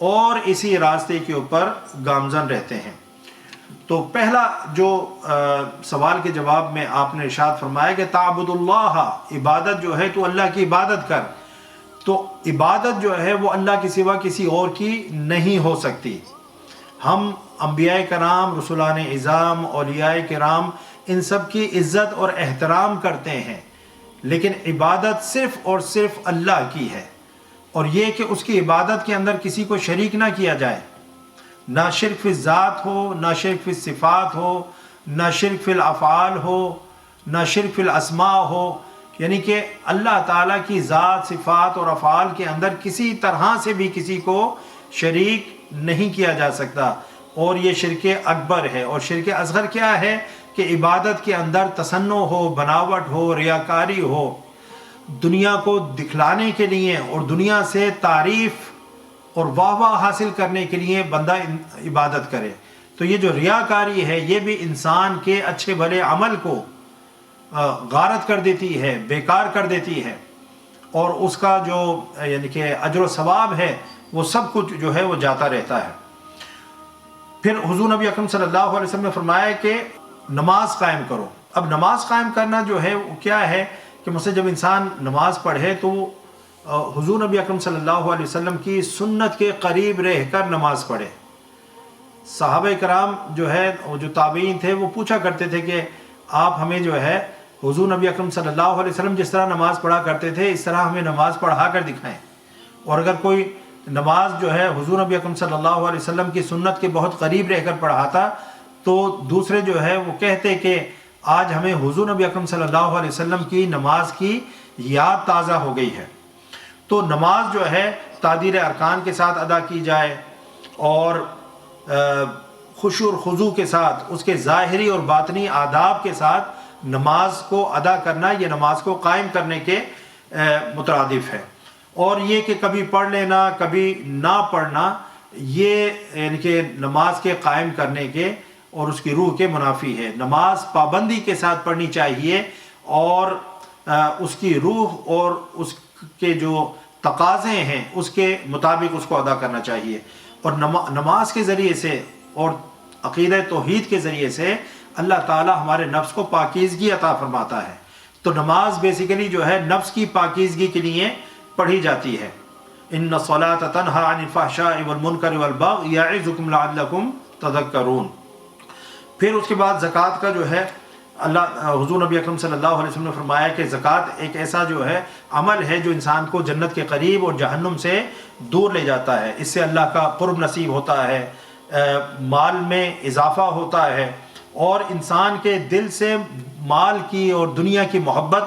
اور اسی راستے کے اوپر گامزن رہتے ہیں۔ تو پہلا جو سوال کے جواب میں آپ نے ارشاد فرمایا کہ تعبد اللہ، عبادت جو ہے تو اللہ کی عبادت کر، تو عبادت جو ہے وہ اللہ کے سوا کسی اور کی نہیں ہو سکتی۔ ہم انبیاء کرام، رسولان اعظام، اولیاء کرام، ان سب کی عزت اور احترام کرتے ہیں، لیکن عبادت صرف اور صرف اللہ کی ہے، اور یہ کہ اس کی عبادت کے اندر کسی کو شریک نہ کیا جائے، نہ شرک فی الذات ہو، نہ شرک فی الصفات ہو، نہ شرک فی الافعال ہو، نہ شرک فی الاسماء ہو، یعنی کہ اللہ تعالیٰ کی ذات، صفات اور افعال کے اندر کسی طرح سے بھی کسی کو شریک نہیں کیا جا سکتا، اور یہ شرک اکبر ہے۔ اور شرک اصغر کیا ہے کہ عبادت کے اندر تصنع ہو، بناوٹ ہو، ریاکاری ہو، دنیا کو دکھلانے کے لیے اور دنیا سے تعریف اور واہ واہ حاصل کرنے کے لیے بندہ عبادت کرے۔ تو یہ جو ریاکاری ہے یہ بھی انسان کے اچھے بھلے عمل کو غارت کر دیتی ہے، بیکار کر دیتی ہے، اور اس کا جو یعنی کہ اجر و ثواب ہے وہ سب کچھ جو ہے وہ جاتا رہتا ہے۔ پھر حضور نبی اکرم صلی اللہ علیہ وسلم نے فرمایا کہ نماز قائم کرو۔ اب نماز قائم کرنا جو ہے وہ کیا ہے کہ مثلا جب انسان نماز پڑھے تو حضور نبی اکرم صلی اللہ علیہ وسلم کی سنت کے قریب رہ کر نماز پڑھے۔ صحابہ کرام جو ہے جو تابعین تھے وہ پوچھا کرتے تھے کہ آپ ہمیں جو ہے حضور نبی اکرم صلی اللہ علیہ وسلم جس طرح نماز پڑھا کرتے تھے اس طرح ہمیں نماز پڑھا کر دکھائیں۔ اور اگر کوئی نماز جو ہے حضور نبی اکرم صلی اللہ علیہ وسلم کی سنت کے بہت قریب رہ کر پڑھاتا تو دوسرے جو ہے وہ کہتے کہ آج ہمیں حضور نبی اکرم صلی اللہ علیہ وسلم کی نماز کی یاد تازہ ہو گئی ہے۔ تو نماز جو ہے تعدیل ارکان کے ساتھ ادا کی جائے، اور خشوع اور خضوع کے ساتھ اس کے ظاہری اور باطنی آداب کے ساتھ نماز کو ادا کرنا، یہ نماز کو قائم کرنے کے مترادف ہے۔ اور یہ کہ کبھی پڑھ لینا کبھی نہ پڑھنا، یہ یعنی کہ نماز کے قائم کرنے کے اور اس کی روح کے منافی ہے۔ نماز پابندی کے ساتھ پڑھنی چاہیے، اور اس کی روح اور اس کے جو تقاضے ہیں اس کے مطابق اس کو ادا کرنا چاہیے۔ اور نماز کے ذریعے سے اور عقیدہ توحید کے ذریعے سے اللہ تعالی ہمارے نفس کو پاکیزگی عطا فرماتا ہے۔ تو نماز بیسیکلی جو ہے نفس کی پاکیزگی کے لیے پڑھی جاتی ہے۔ ان الصلاۃ تنہی عن الفحشاء والمنکر والبغی یعظکم لعلکم تذکرون۔ پھر اس کے بعد زکوٰۃ کا جو ہے حضور نبی اکرم صلی اللہ علیہ وسلم نے فرمایا کہ زکوٰۃ ایک ایسا جو ہے عمل ہے جو انسان کو جنت کے قریب اور جہنم سے دور لے جاتا ہے۔ اس سے اللہ کا قرب نصیب ہوتا ہے، مال میں اضافہ ہوتا ہے، اور انسان کے دل سے مال کی اور دنیا کی محبت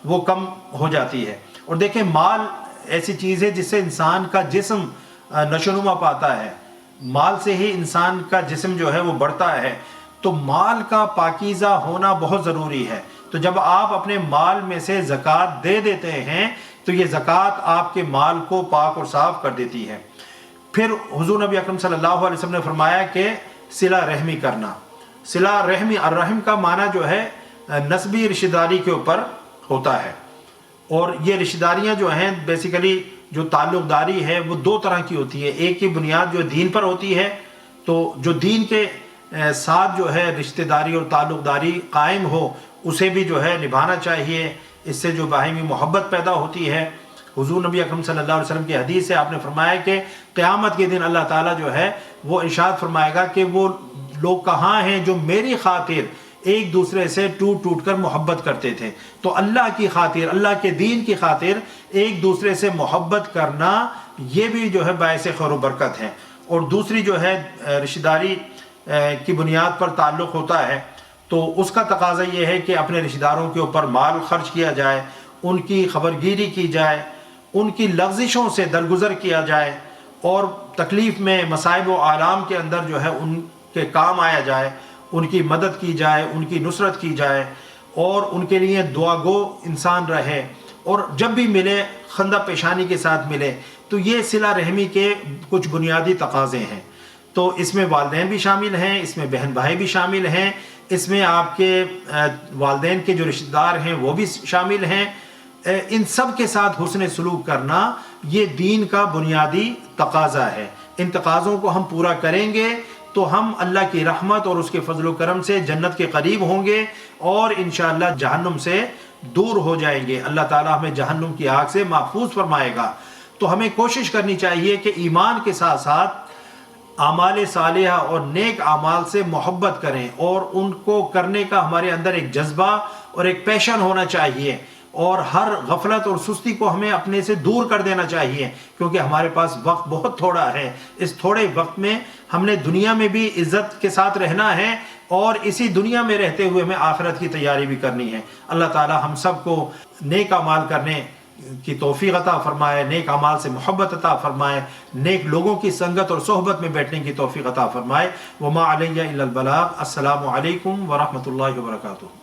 وہ کم ہو جاتی ہے۔ اور دیکھیں مال ایسی چیز ہے جس سے انسان کا جسم نشو و نما پاتا ہے، مال سے ہی انسان کا جسم جو ہے وہ بڑھتا ہے۔ تو مال کا پاکیزہ ہونا بہت ضروری ہے۔ تو جب آپ اپنے مال میں سے زکوٰۃ دے دیتے ہیں تو یہ زکوٰۃ آپ کے مال کو پاک اور صاف کر دیتی ہے۔ پھر حضور نبی اکرم صلی اللہ علیہ وسلم نے فرمایا کہ صلہ رحمی کرنا۔ صلہ رحمی، الرحم کا معنی جو ہے نسبی رشتہ داری کے اوپر ہوتا ہے، اور یہ رشتہ داریاں جو ہیں بیسیکلی جو تعلق داری ہے وہ دو طرح کی ہوتی ہے۔ ایک کی بنیاد جو دین پر ہوتی ہے، تو جو دین کے ساتھ جو ہے رشتہ داری اور تعلق داری قائم ہو اسے بھی جو ہے نبھانا چاہیے، اس سے جو باہمی محبت پیدا ہوتی ہے۔ حضور نبی اکرم صلی اللہ علیہ وسلم کی حدیث سے آپ نے فرمایا کہ قیامت کے دن اللہ تعالیٰ جو ہے وہ ارشاد فرمائے گا کہ وہ لوگ کہاں ہیں جو میری خاطر ایک دوسرے سے ٹوٹ ٹوٹ کر محبت کرتے تھے۔ تو اللہ کی خاطر، اللہ کے دین کی خاطر ایک دوسرے سے محبت کرنا یہ بھی جو ہے باعث خیر و برکت ہے۔ اور دوسری جو ہے رشتہ داری کی بنیاد پر تعلق ہوتا ہے، تو اس کا تقاضا یہ ہے کہ اپنے رشتہ داروں کے اوپر مال خرچ کیا جائے، ان کی خبرگیری کی جائے، ان کی لغزشوں سے درگزر کیا جائے، اور تکلیف میں مصائب و آلام کے اندر جو ہے ان کے کام آیا جائے، ان کی مدد کی جائے، ان کی نصرت کی جائے، اور ان کے لیے دعا گو انسان رہے، اور جب بھی ملے خندہ پیشانی کے ساتھ ملے۔ تو یہ صلہ رحمی کے کچھ بنیادی تقاضے ہیں۔ تو اس میں والدین بھی شامل ہیں، اس میں بہن بھائی بھی شامل ہیں، اس میں آپ کے والدین کے جو رشتہ دار ہیں وہ بھی شامل ہیں۔ ان سب کے ساتھ حسن سلوک کرنا یہ دین کا بنیادی تقاضا ہے۔ ان تقاضوں کو ہم پورا کریں گے تو ہم اللہ کی رحمت اور اس کے فضل و کرم سے جنت کے قریب ہوں گے اور انشاءاللہ جہنم سے دور ہو جائیں گے۔ اللہ تعالیٰ ہمیں جہنم کی آگ سے محفوظ فرمائے گا۔ تو ہمیں کوشش کرنی چاہیے کہ ایمان کے ساتھ ساتھ اعمال صالحہ اور نیک اعمال سے محبت کریں اور ان کو کرنے کا ہمارے اندر ایک جذبہ اور ایک پیشن ہونا چاہیے، اور ہر غفلت اور سستی کو ہمیں اپنے سے دور کر دینا چاہیے، کیونکہ ہمارے پاس وقت بہت تھوڑا ہے۔ اس تھوڑے وقت میں ہم نے دنیا میں بھی عزت کے ساتھ رہنا ہے اور اسی دنیا میں رہتے ہوئے ہمیں آخرت کی تیاری بھی کرنی ہے۔ اللہ تعالی ہم سب کو نیک اعمال کرنے کی توفیق عطا فرمائے، نیک اعمال سے محبت عطا فرمائے، نیک لوگوں کی سنگت اور صحبت میں بیٹھنے کی توفیق عطا فرمائے۔ وما علیہ الا البلاغ۔ السلام علیکم ورحمۃ اللہ وبرکاتہ۔